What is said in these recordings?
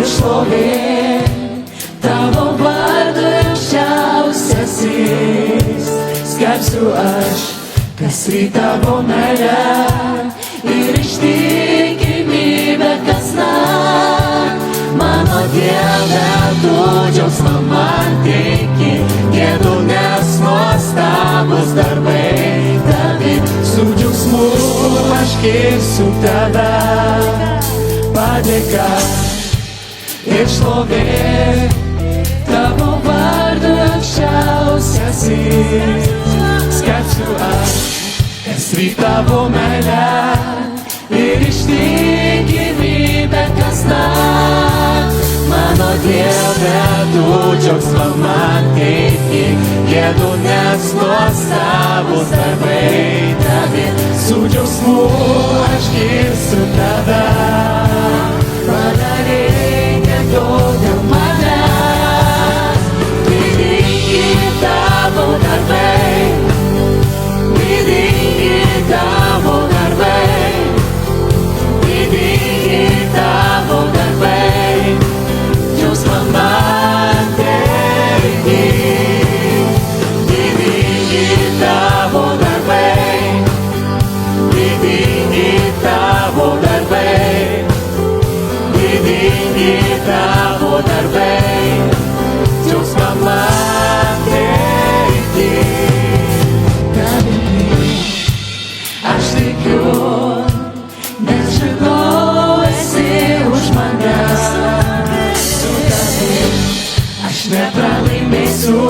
šlovė, tavo vardu aukščiausiasis. Skelbsiu aš, kas ryt tavo meilę ir ištikimybę kasnakt. Mano Dieve, tu džiaugsmą man teiki, gėdu, nes nuostabūs darbai tavi. Su džiaugsmu aš kirsiu tave, padėka ir šlovė, tavo vardu aukščiausiasis. Skelbsiu aš, kas ryt tavo meilę ir ištikimybę kasnakt. Mano Dieve, tu džiaugsmą man teiki, gėdu, nes nuostabūs darbai tavi. Su džiaugsmu aš girsiu tave, padarei tiek daug dėl manęs. Didingi tavo darbai, didingi tavo darbai, didingi tavo darbai, džiaugsmą man teiki. Didingi tavo darbai, didingi tavo darbai, didingi tavo darbai, džiaugsmą man teiki. Aš tikiu, nes žinau, esi už mane. Su tavim aš nepralaimėsiu,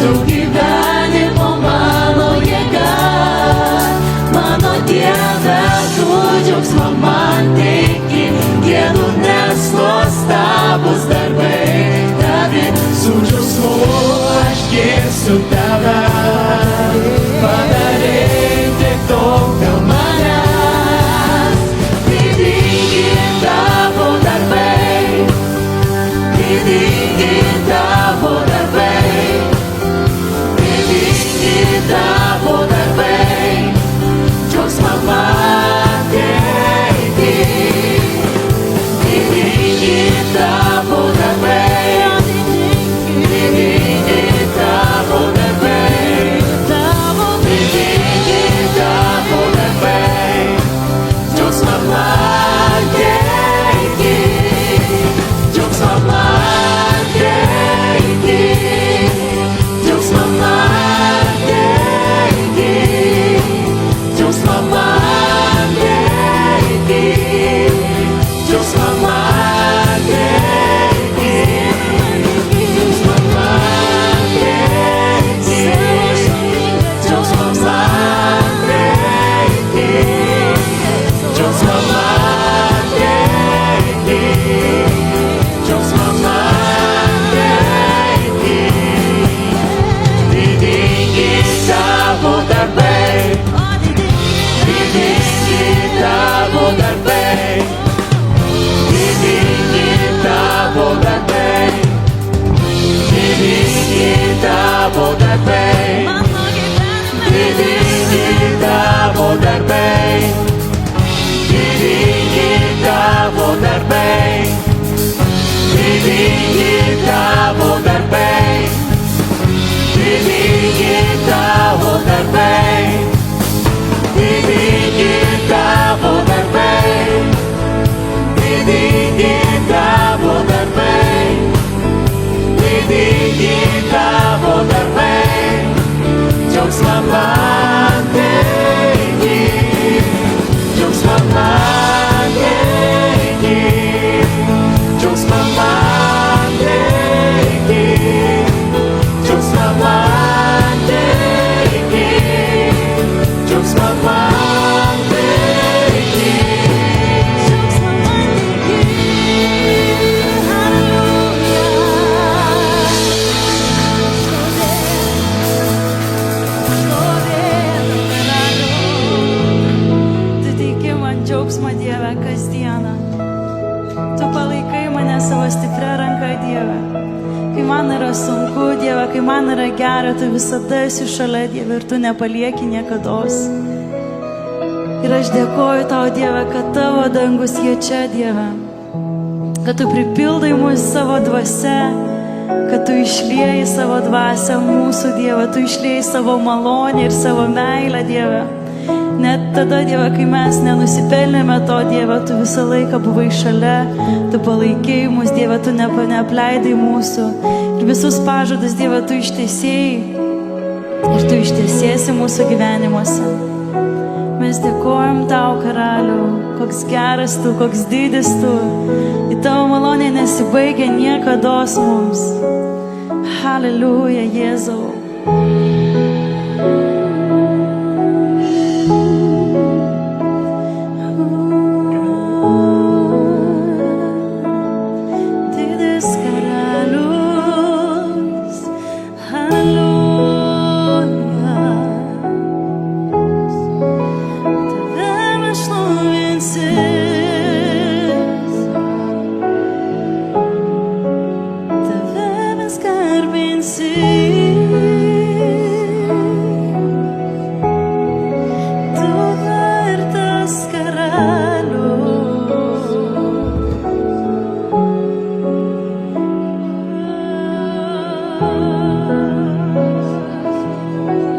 tu gyvenimo mano jėga. Mano Dieve, tu džiaugsmą man teiki, gėdu, nes nuostabūs darbai tavi. Su džiaugsmu aš girsiu tave, padarei tiek daug dėl manęs. Didingi tavo darbai, didingi tavo darbai, didingi tavo darbai, džiaugsmą man teiki. Didingi tavo darbai, didingi tavo darbai, didingi tavo darbai, džiaugsmą man teiki. Džiaugsmą man teiki, džiaugsmą man teiki, džiaugsmą man teiki, džiaugsmą man teiki, džiaugsmą man teiki, džiaugsmą man teiki, džiaugsmą man teiki, džiaugsmą man teiki. Didingi tavo darbai, didingi tavo darbai, didingi tavo darbai, didingi tavo darbai, didingi tavo darbai, didingi tavo darbai, didingi tavo darbai, didingi tavo darbai, didingi tavo darbai, didingi tavo darbai, didingi tavo darbai, džiaugsmą man teiki, džiaugsmą man teiki, džiaugsmą man teiki, džiaugsmą man teiki, džiaugsmą man teiki. Tu teiki man džiaugsmą, Dieve, kasdieną. Tu palaikai mane savo stiprią ranką, Dieve. Kai man yra sunku, Dieve, kai man yra gera, tu visada esi šalia, Dieve, ir tu nepalieki niekados. Ir aš dėkoju tau, Dieve, kad tavo dangus jie čia, Dieve. kad tu pripildai mus savo dvasia, kad tu išlieji savo dvasią mūsų, Dieve, tu išlieji savo malonę ir savo meilę, Dieve. Net tada, Dieve, kai mes nenusipelnėme to, Dieve, tu visą laiką buvai šalia, tu palaikėjai mus, Dieve, tu neapleidai mūsų. Ir visus pažadus, Dieve, tu ištiesėjai ir tu ištiesėsi mūsų gyvenimuose. Mes dėkojam tau, Karaliau, koks geras tu, koks didis tu. Į tavo malonę nesibaigia niekados mums. Halleluja, Jėzau.